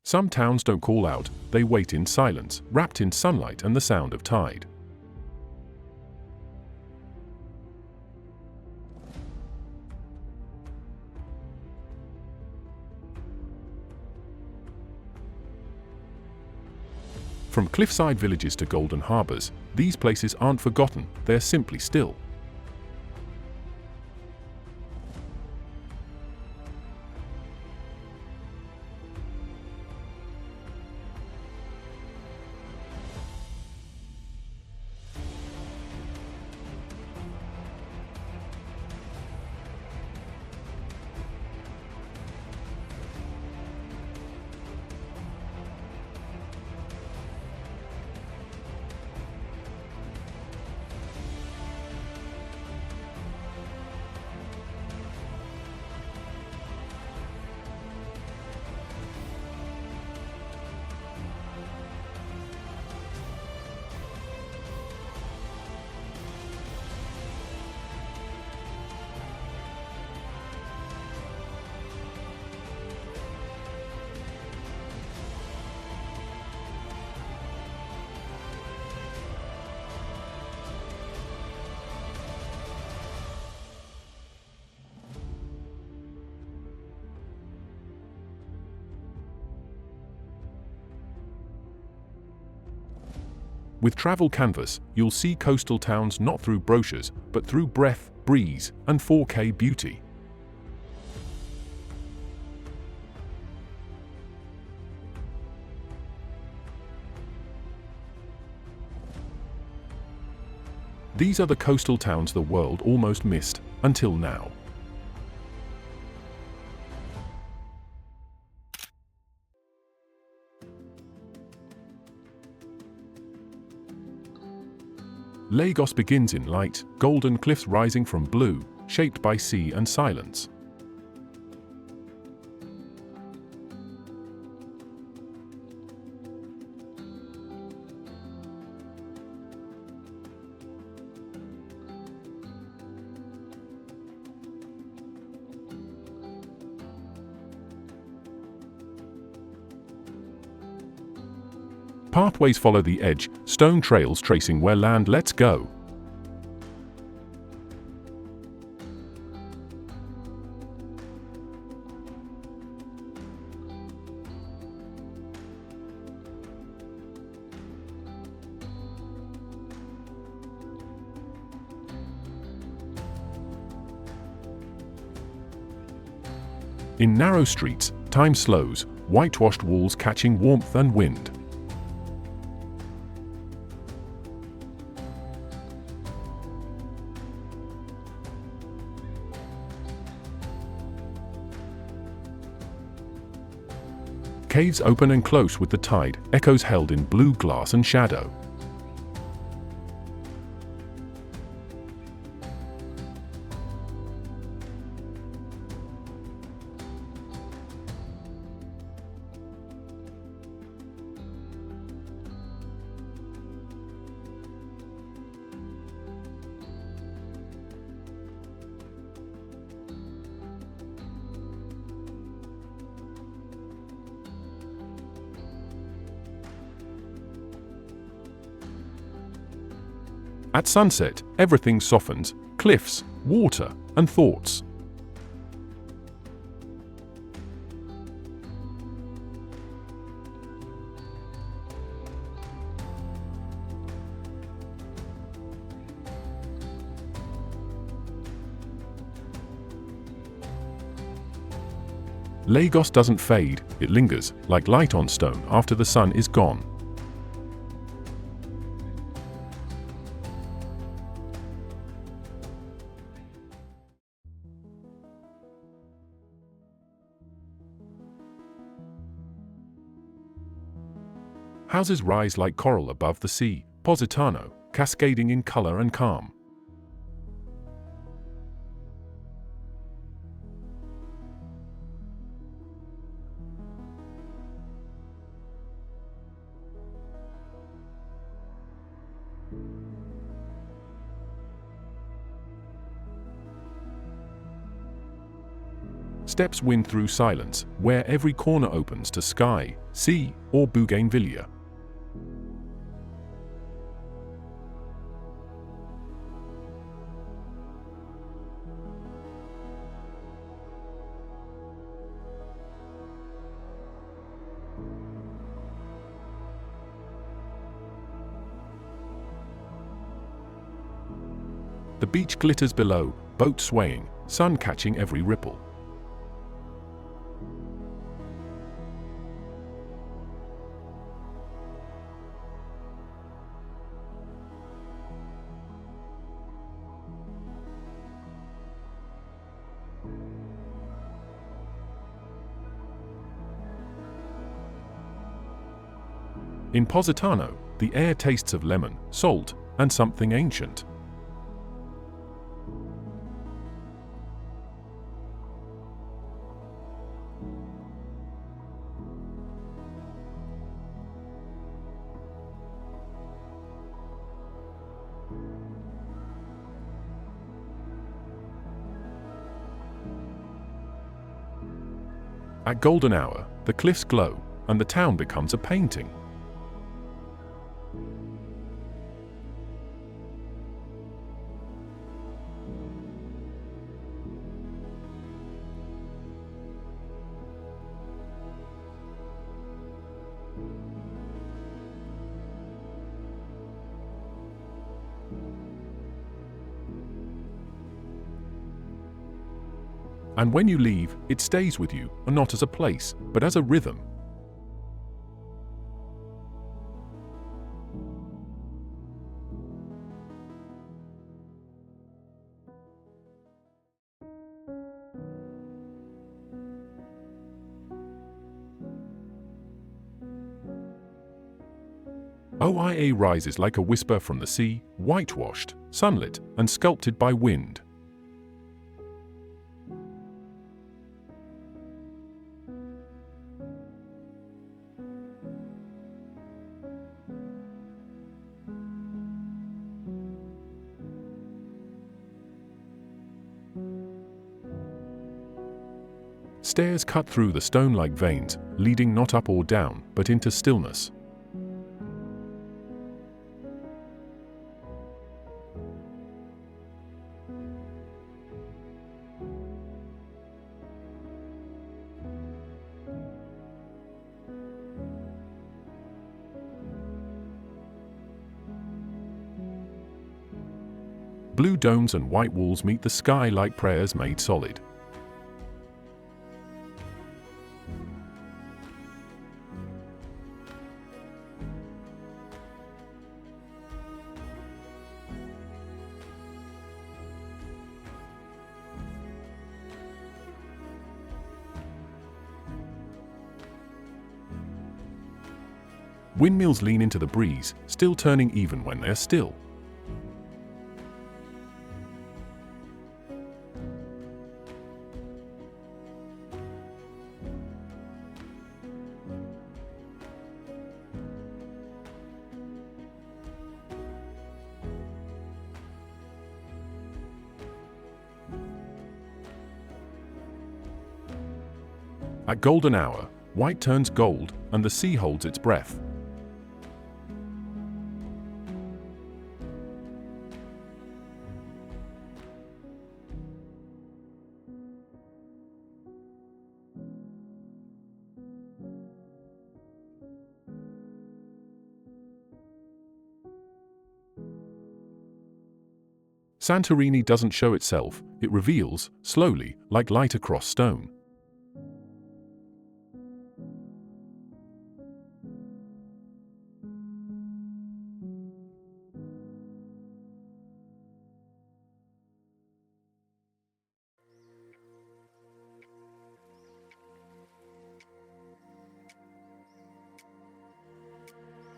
Some towns don't call out, they wait in silence, wrapped in sunlight and the sound of tide. From cliffside villages to golden harbors, these places aren't forgotten, they're simply still. With Travel Canvas, you'll see coastal towns not through brochures, but through breath, breeze, and 4K beauty. These are the coastal towns the world almost missed, until now. Lagos begins in light, golden cliffs rising from blue, shaped by sea and silence. Pathways follow the edge, stone trails tracing where land lets go. In narrow streets, time slows, whitewashed walls catching warmth and wind. Caves open and close with the tide, echoes held in blue glass and shadow. At sunset, everything softens, cliffs, water, and thoughts. Lagos doesn't fade, it lingers, like light on stone after the sun is gone. Houses rise like coral above the sea, Positano, cascading in color and calm. Steps wind through silence, where every corner opens to sky, sea, or bougainvillea. The beach glitters below, boat swaying, sun catching every ripple. In Positano, the air tastes of lemon, salt, and something ancient. At golden hour, the cliffs glow, and the town becomes a painting. And when you leave, it stays with you, not as a place, but as a rhythm. OIA rises like a whisper from the sea, whitewashed, sunlit, and sculpted by wind. Stairs cut through the stone-like veins, leading not up or down, but into stillness. Blue domes and white walls meet the sky like prayers made solid. Windmills lean into the breeze, still turning even when they're still. At golden hour, white turns gold, and the sea holds its breath. Santorini doesn't show itself, it reveals, slowly, like light across stone.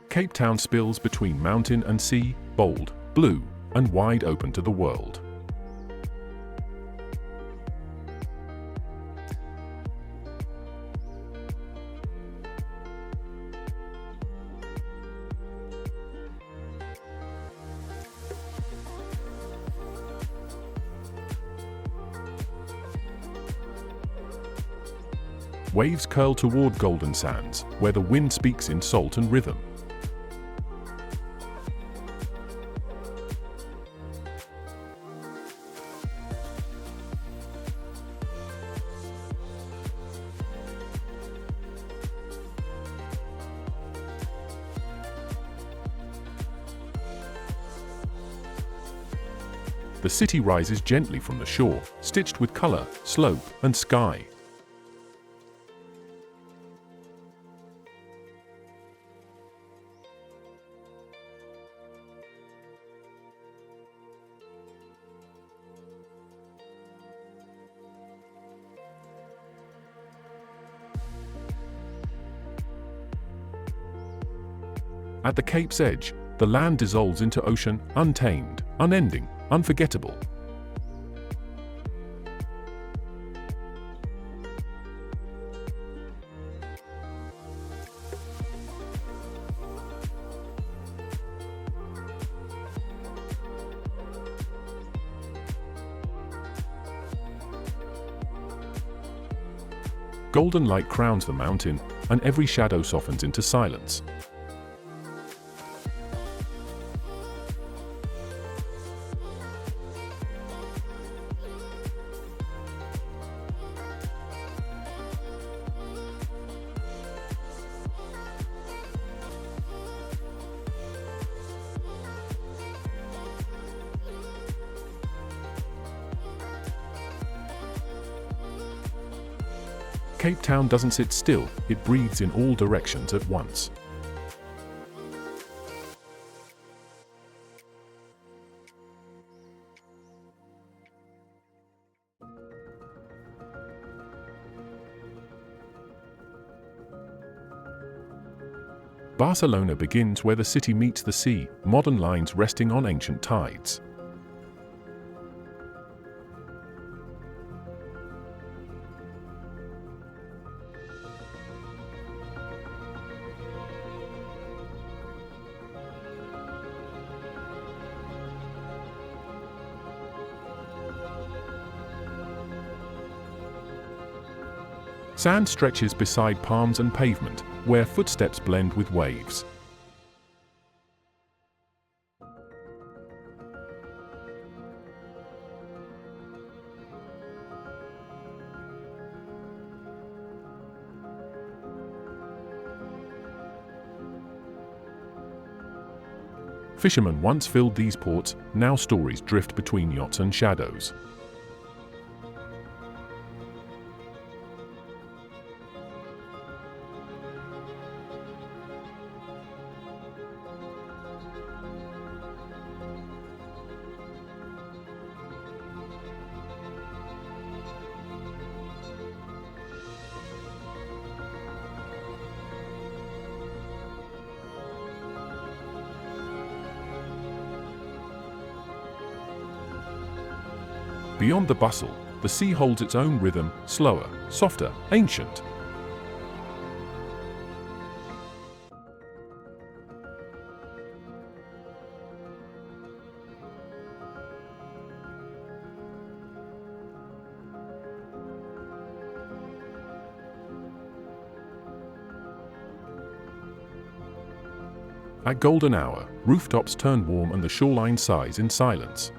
Cape Town spills between mountain and sea, bold, blue, and wide open to the world. Waves curl toward golden sands, where the wind speaks in salt and rhythm. The city rises gently from the shore, stitched with color, slope, and sky. At the Cape's edge, the land dissolves into ocean, untamed, unending, unforgettable. Golden light crowns the mountain, and every shadow softens into silence. Cape Town doesn't sit still, it breathes in all directions at once. Barcelona begins where the city meets the sea, modern lines resting on ancient tides. Sand stretches beside palms and pavement, where footsteps blend with waves. Fishermen once filled these ports, now stories drift between yachts and shadows. Beyond the bustle, the sea holds its own rhythm, slower, softer, ancient. At golden hour, rooftops turn warm and the shoreline sighs in silence.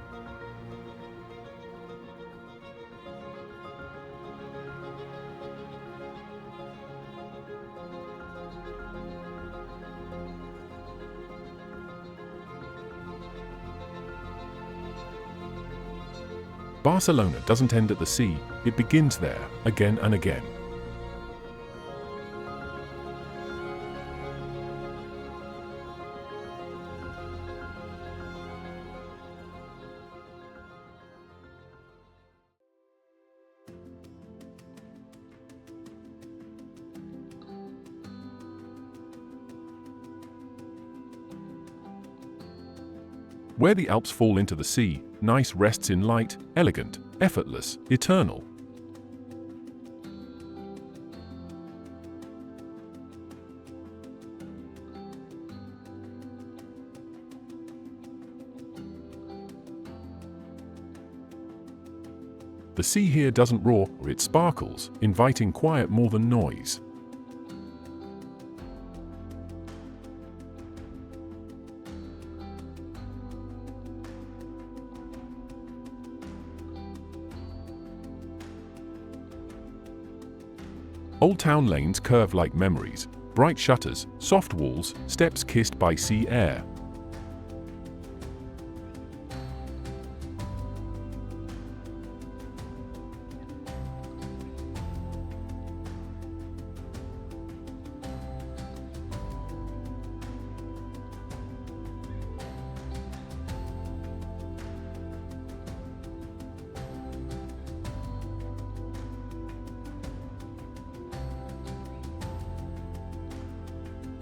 Barcelona doesn't end at the sea, it begins there, again and again. Where the Alps fall into the sea, Nice rests in light, elegant, effortless, eternal. The sea here doesn't roar, it sparkles, inviting quiet more than noise. Old town lanes curve like memories, bright shutters, soft walls, steps kissed by sea air.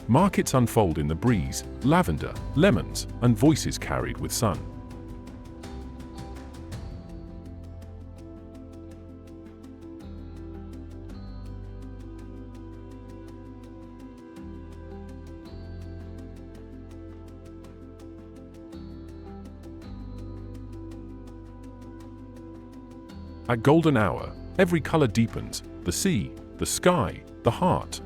Markets unfold in the breeze, lavender, lemons, and voices carried with sun. At golden hour, every color deepens: the sea, the sky, the heart.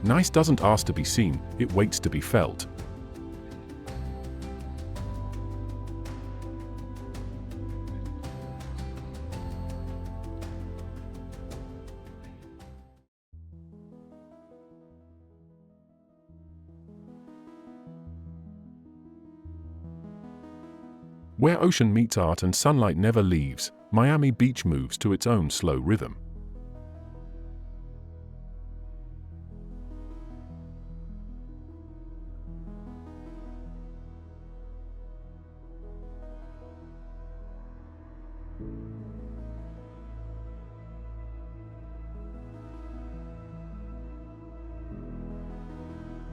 Nice doesn't ask to be seen, it waits to be felt. Where ocean meets art and sunlight never leaves, Miami Beach moves to its own slow rhythm.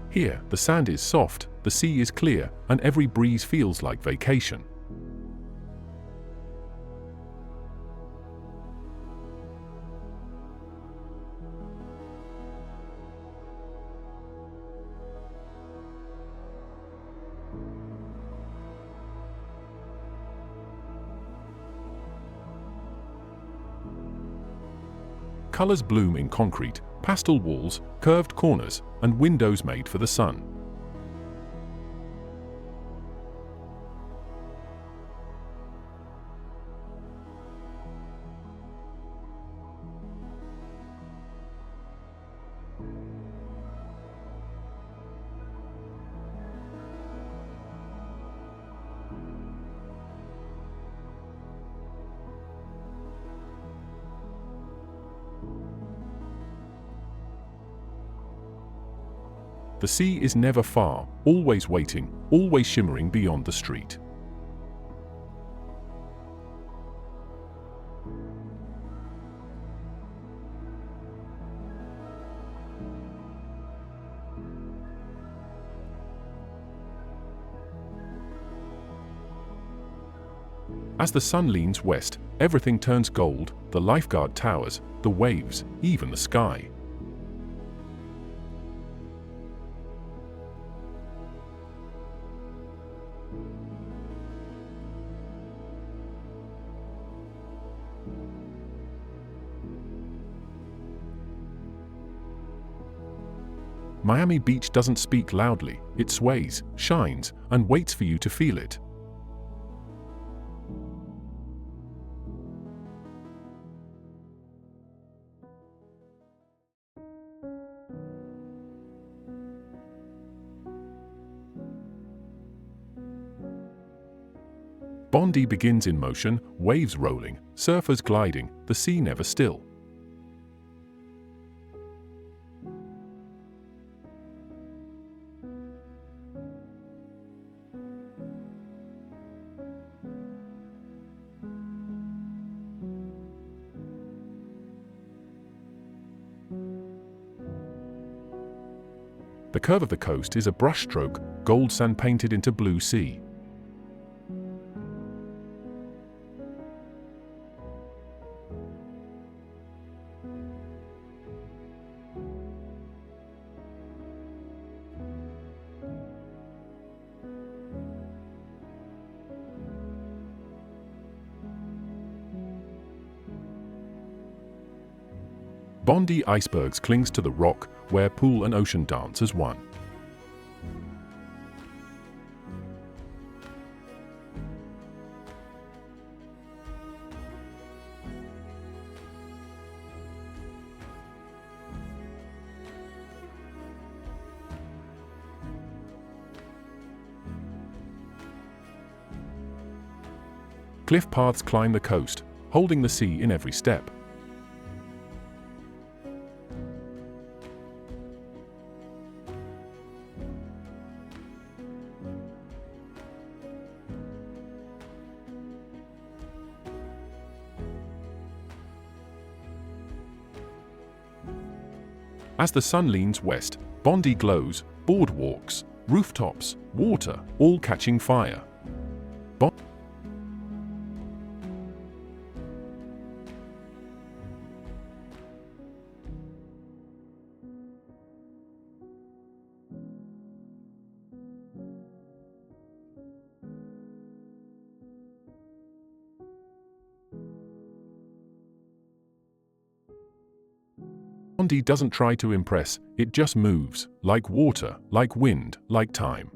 Here, the sand is soft, the sea is clear, and every breeze feels like vacation. Colors bloom in concrete, pastel walls, curved corners, and windows made for the sun. The sea is never far, always waiting, always shimmering beyond the street. As the sun leans west, everything turns gold: the lifeguard towers, the waves, even the sky. Miami Beach doesn't speak loudly, it sways, shines, and waits for you to feel it. Bondi begins in motion, waves rolling, surfers gliding, the sea never still. The curve of the coast is a brushstroke, gold sand painted into blue sea. Bondi icebergs clings to the rock, where pool and ocean dance as one. Cliff paths climb the coast, holding the sea in every step. As the sun leans west, Bondi glows, boardwalks, rooftops, water, all catching fire. Bondi doesn't try to impress, it just moves, like water, like wind, like time.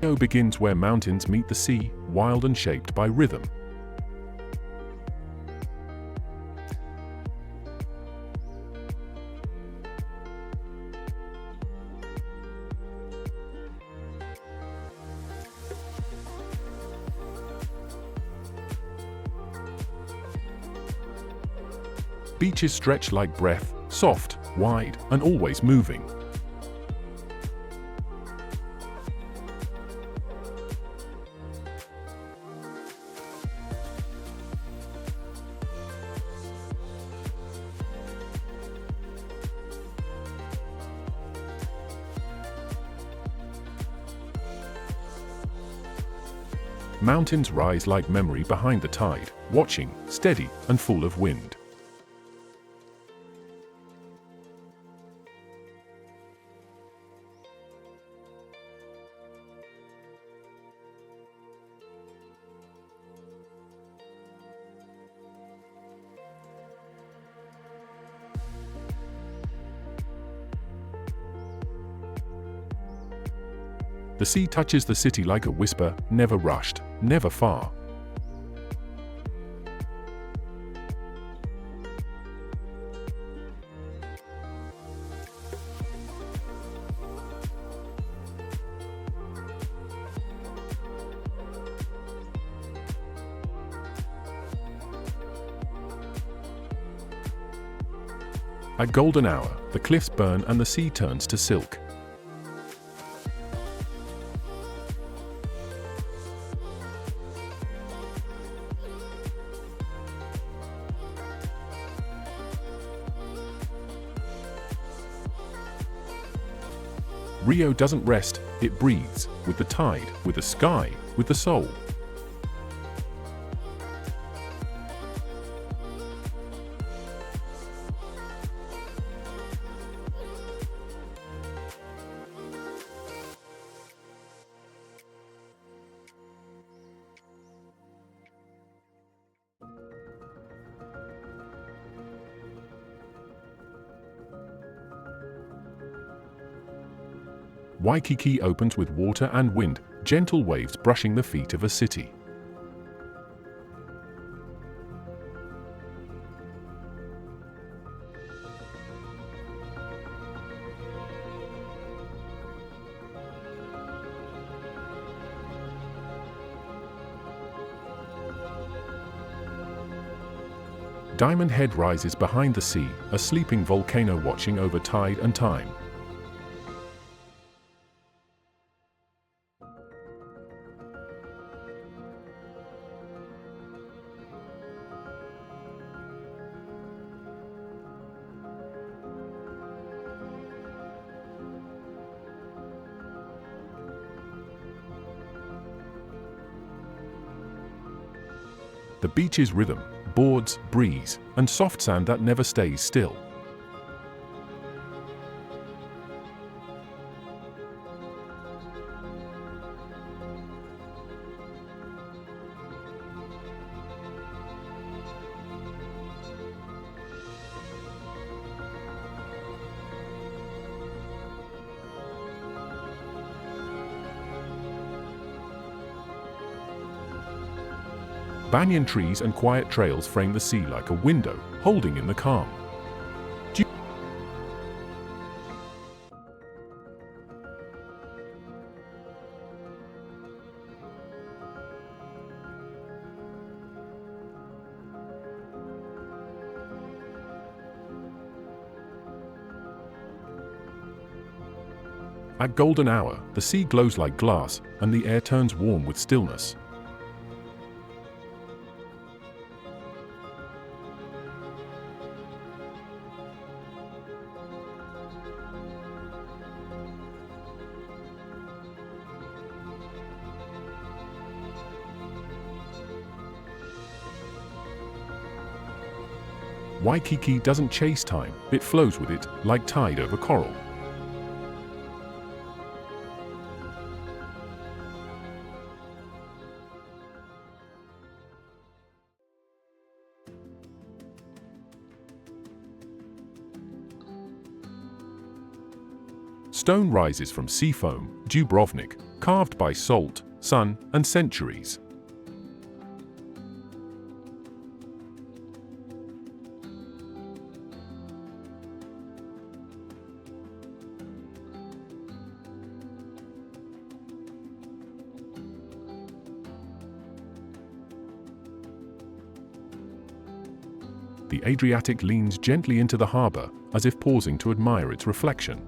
Rio begins where mountains meet the sea, wild and shaped by rhythm. Beaches stretch like breath, soft, wide, and always moving. Mountains rise like memory behind the tide, watching, steady, and full of wind. The sea touches the city like a whisper, never rushed, never far. At golden hour, the cliffs burn and the sea turns to silk. Rio doesn't rest, it breathes, with the tide, with the sky, with the soul. Waikiki opens with water and wind, gentle waves brushing the feet of a city. Diamond Head rises behind the sea, a sleeping volcano watching over tide and time. The beach's rhythm, boards, breeze, and soft sand that never stays still. Banyan trees and quiet trails frame the sea like a window, holding in the calm. At golden hour, the sea glows like glass, and the air turns warm with stillness. Waikiki doesn't chase time, it flows with it, like tide over coral. Stone rises from sea foam, Dubrovnik, carved by salt, sun, and centuries. The Adriatic leans gently into the harbor, as if pausing to admire its reflection.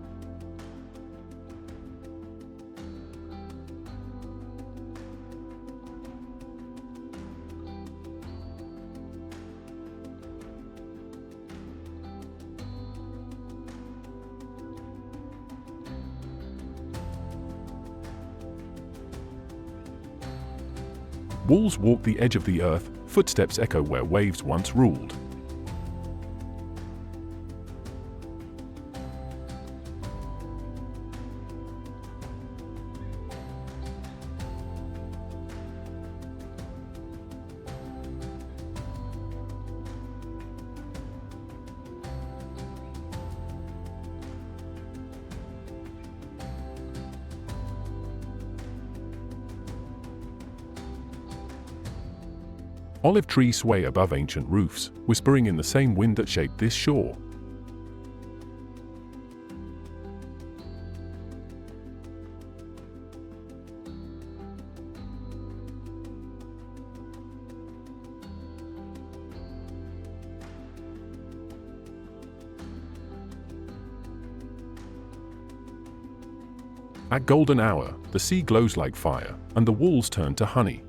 Walls walk the edge of the earth, footsteps echo where waves once ruled. Olive trees sway above ancient roofs, whispering in the same wind that shaped this shore. At golden hour, the sea glows like fire, and the walls turn to honey.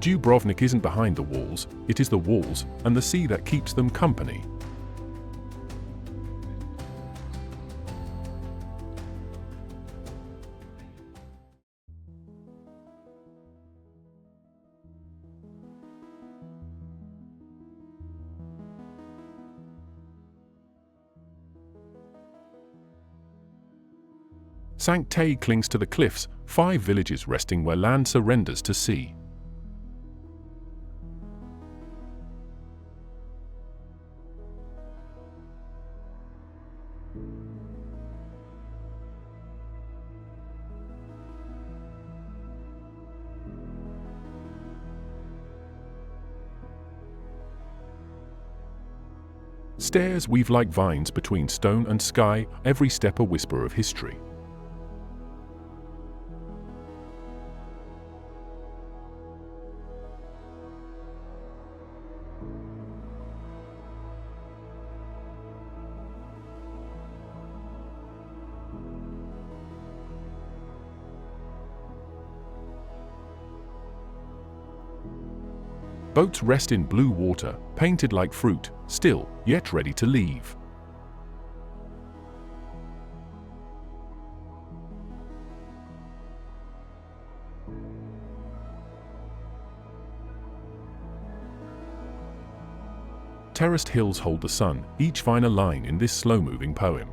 Dubrovnik isn't behind the walls, it is the walls and the sea that keeps them company. Cinque clings to the cliffs, 5 villages resting where land surrenders to sea. Stairs weave like vines between stone and sky, every step a whisper of history. Boats rest in blue water, painted like fruit, still, yet ready to leave. Terraced hills hold the sun, each finer line in this slow-moving poem.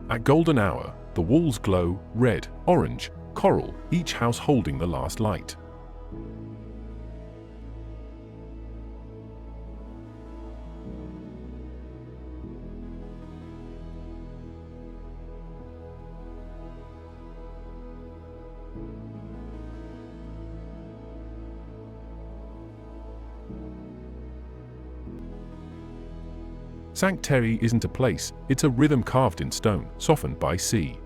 At golden hour, the walls glow, red, orange, coral, each house holding the last light. Cinque Terre isn't a place, it's a rhythm carved in stone, softened by sea.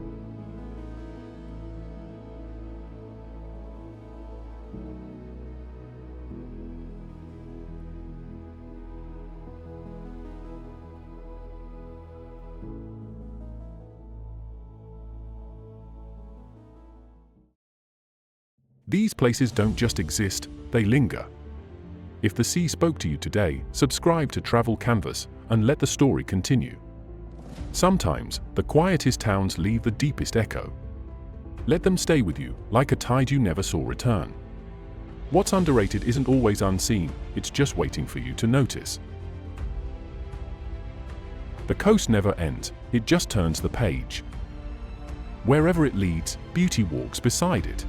These places don't just exist, they linger. If the sea spoke to you today, subscribe to Travel Canvas and let the story continue. Sometimes, the quietest towns leave the deepest echo. Let them stay with you, like a tide you never saw return. What's underrated isn't always unseen, it's just waiting for you to notice. The coast never ends, it just turns the page. Wherever it leads, beauty walks beside it.